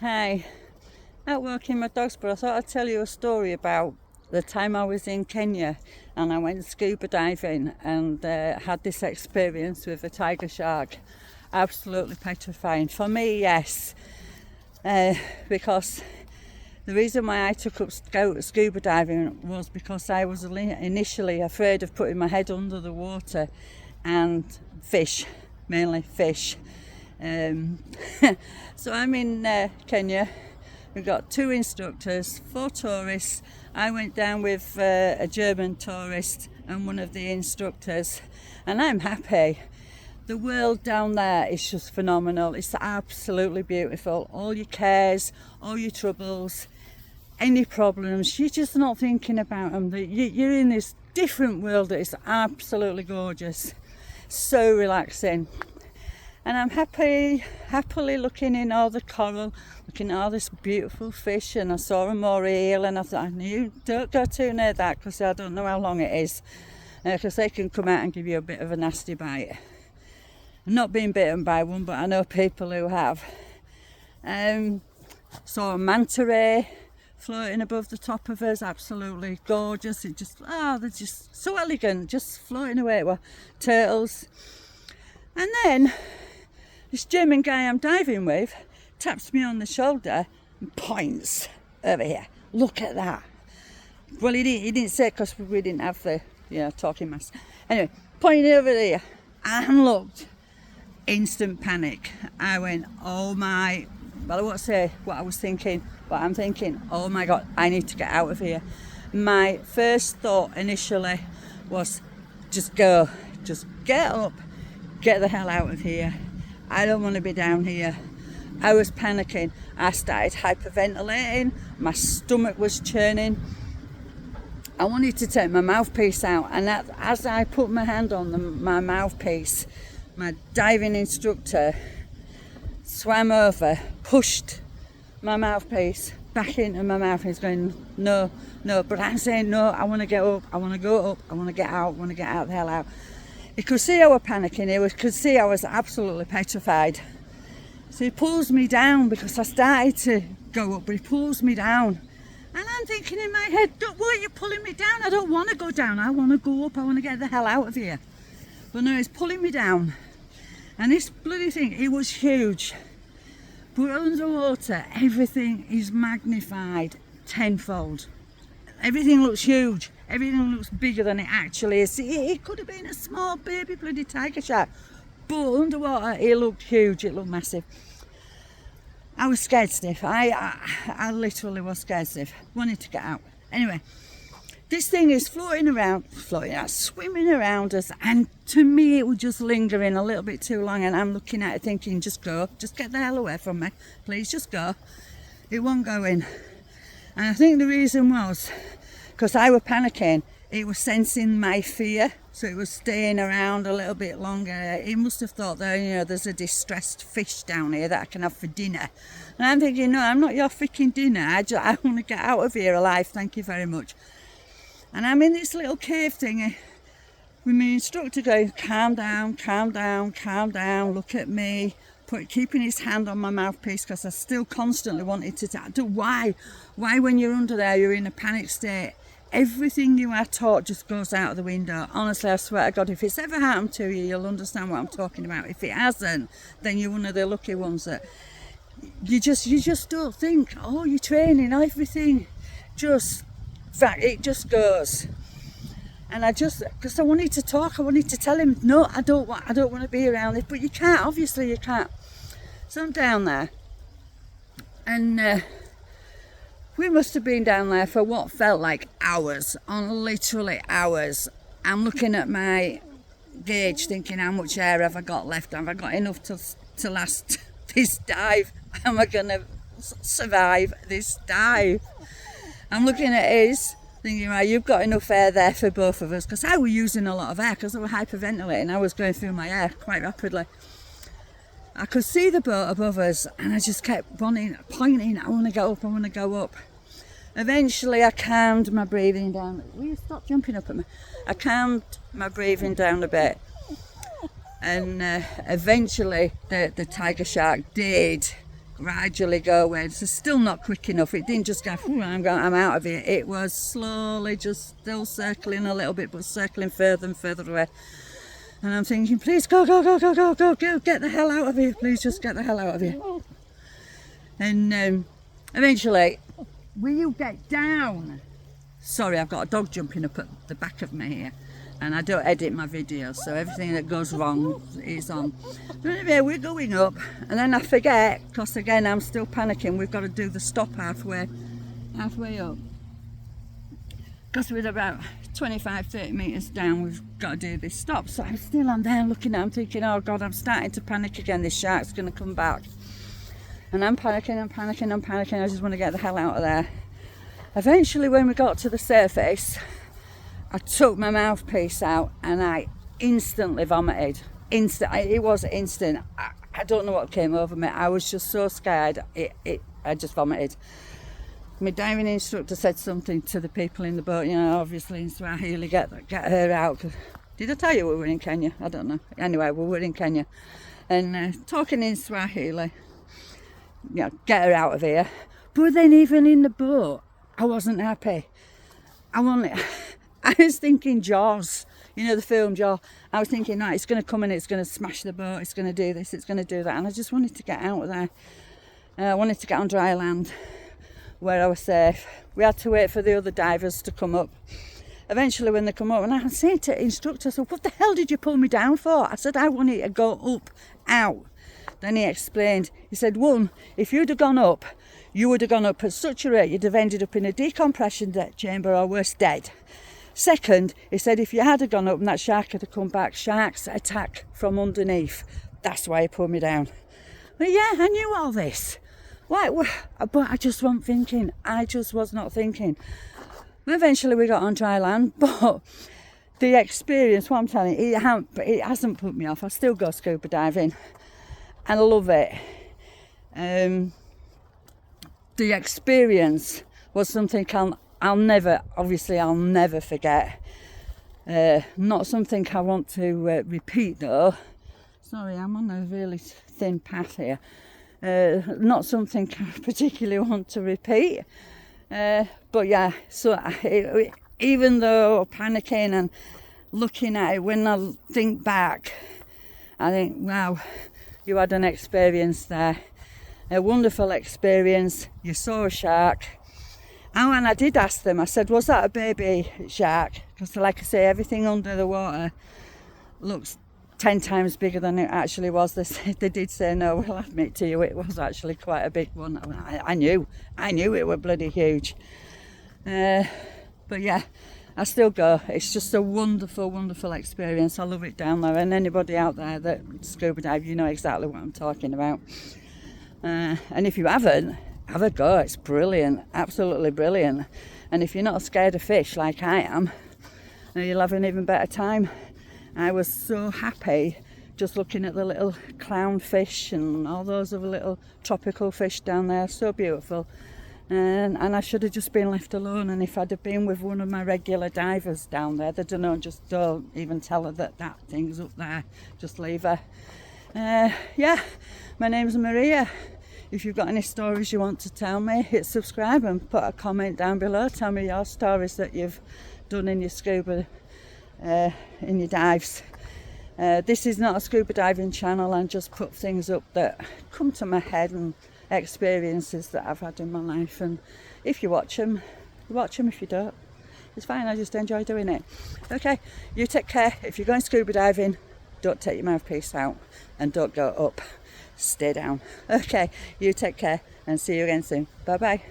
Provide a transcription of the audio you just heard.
Hi, out walking my dogs, but I thought I'd tell you a story about the time I was in Kenya and I went scuba diving and had this experience with a tiger shark. Absolutely petrifying. For me, yes, because the reason why I took up scuba diving was because I was initially afraid of putting my head under the water and fish, mainly fish. Um, so I'm in Kenya. We've got 2 instructors, 4 tourists. I went down with a German tourist and one of the instructors, and I'm happy. The world down there is just phenomenal. It's absolutely beautiful. All your cares, all your troubles, any problems, you're just not thinking about them. You're in this different world that is absolutely gorgeous, so relaxing. And I'm happily looking in all the coral, looking at all this beautiful fish, and I saw a moray eel, and I thought, don't go too near that because I don't know how long it is, because they can come out and give you a bit of a nasty bite. I'm not being bitten by one, but I know people who have. Saw a manta ray floating above the top of us, absolutely gorgeous. They're just so elegant, just floating away. Well, turtles. And then this German guy I'm diving with taps me on the shoulder and points over here. Look at that. Well, he didn't say because we didn't have the talking mask. Anyway, pointed over there and looked. Instant panic. I went, oh my. Well, I won't say what I was thinking, but I'm thinking, oh my God, I need to get out of here. My first thought initially was just go. Just get up. Get the hell out of here. I don't want to be down here. I was panicking. I started hyperventilating. My stomach was churning. I wanted to take my mouthpiece out, and as I put my hand on my mouthpiece, my diving instructor swam over, pushed my mouthpiece back into my mouth. He's going, no, but I'm saying no, I want to get up, I want to go up, I want to get out, I want to get out the hell out. He could see I was panicking, could see I was absolutely petrified. So he pulls me down because I started to go up, but he pulls me down. And I'm thinking in my head, why are you pulling me down? I don't want to go down, I want to go up, I want to get the hell out of here. But no, he's pulling me down. And this bloody thing, it was huge. But underwater, everything is magnified tenfold. Everything looks huge. Everything looks bigger than it actually is. It could have been a small baby bloody tiger shark, but underwater it looked huge, it looked massive. I was scared stiff. I literally was scared stiff. Wanted to get out. Anyway, this thing is floating around, swimming around us, and to me it was just lingering a little bit too long, and I'm looking at it thinking, just go, just get the hell away from me, please, just go. It wasn't going. And I think the reason was because I was panicking. It was sensing my fear, so it was staying around a little bit longer. It must have thought that, there's a distressed fish down here that I can have for dinner. And I'm thinking, no, I'm not your freaking dinner. I want to get out of here alive, thank you very much. And I'm in this little cave thingy with my instructor going, calm down, look at me. Keeping his hand on my mouthpiece because I still constantly wanted to why when you're under there you're in a panic state. Everything you are taught just goes out of the window. Honestly, I swear to God, if it's ever happened to you, you'll understand what I'm talking about. If it hasn't, then you're one of the lucky ones that you just don't think, oh, you're training, everything it just goes. And because I wanted to talk, I wanted to tell him, no, I don't want to be around it, but you can't, obviously you can't. So I'm down there, and we must have been down there for what felt like hours, literally hours. I'm looking at my gauge thinking, how much air have I got left? Have I got enough to last this dive? Am I going to survive this dive? I'm looking at his, thinking, right, you've got enough air there for both of us, because I was using a lot of air because I was hyperventilating. I was going through my air quite rapidly. I could see the boat above us, and I just kept pointing, I want to go up. Eventually I calmed my breathing down. Will you stop jumping up at me? I calmed my breathing down a bit, and eventually the tiger shark did gradually go away. It's still not quick enough. It didn't just go, I'm out of here. It was slowly just still circling a little bit, but circling further and further away. And I'm thinking, please go, get the hell out of here. Please just get the hell out of here. And eventually, will you get down? Sorry, I've got a dog jumping up at the back of me here. And I don't edit my videos, so everything that goes wrong is on. But anyway, we're going up, and then I forget, because again I'm still panicking. We've got to do the stop halfway up, because we're about 25-30 metres down. We've got to do this stop. So I'm there looking at him, thinking, oh God, I'm starting to panic again. This shark's going to come back, and I'm panicking. I just want to get the hell out of there. Eventually, when we got to the surface, I took my mouthpiece out and I instantly vomited. It was instant. I don't know what came over me. I was just so scared. I just vomited. My diving instructor said something to the people in the boat, obviously in Swahili, get her out. Did I tell you we were in Kenya? I don't know. Anyway, we were in Kenya. And talking in Swahili, get her out of here. But then even in the boat, I wasn't happy. I was thinking Jaws, the film Jaws. I was thinking, no, it's going to come and it's going to smash the boat, it's going to do this, it's going to do that. And I just wanted to get out of there. I wanted to get on dry land where I was safe. We had to wait for the other divers to come up. Eventually when they come up, and I was saying to the instructor, I said, what the hell did you pull me down for? I said, I wanted to go up, out. Then he explained, he said, one, if you'd have gone up, you would have gone up at such a rate, you'd have ended up in a decompression chamber or worse, dead. Second, he said if you had gone up and that shark had come back, sharks attack from underneath. That's why he pulled me down. Well, yeah, I knew all this. Why? But I just wasn't thinking. I just was not thinking. Eventually we got on dry land, but the experience, what I'm telling you, it hasn't put me off. I still go scuba diving and I love it. The experience was something I'll never forget. Not something I want to repeat though. Sorry, I'm on a really thin path here. Not something I particularly want to repeat. But yeah, so even though panicking and looking at it, when I think back, I think, wow, you had an experience there. A wonderful experience. You saw a shark. Oh, and I did ask them, I said, was that a baby shark? Because like I say, everything under the water looks 10 times bigger than it actually was. They did say no. Well, I'll admit to you, it was actually quite a big one. I knew it were bloody huge. But yeah, I still go. It's just a wonderful, wonderful experience. I love it down there. And anybody out there that scuba dive, you know exactly what I'm talking about. And if you haven't, have a go. It's brilliant, absolutely brilliant. And if you're not scared of fish like I am, you'll have an even better time. I was so happy just looking at the little clownfish and all those other little tropical fish down there, so beautiful. And I should have just been left alone. And if I'd have been with one of my regular divers down there, just don't even tell her that thing's up there, just leave her. Yeah, my name's Maria. If you've got any stories you want to tell me, hit subscribe and put a comment down below. Tell me your stories that you've done in your scuba, in your dives. This is not a scuba diving channel. I just put things up that come to my head and experiences that I've had in my life. And if you watch them, if you don't, it's fine. I just enjoy doing it. Okay, you take care. If you're going scuba diving, don't take your mouthpiece out and don't go up. Stay down. Okay, you take care and see you again soon. Bye bye.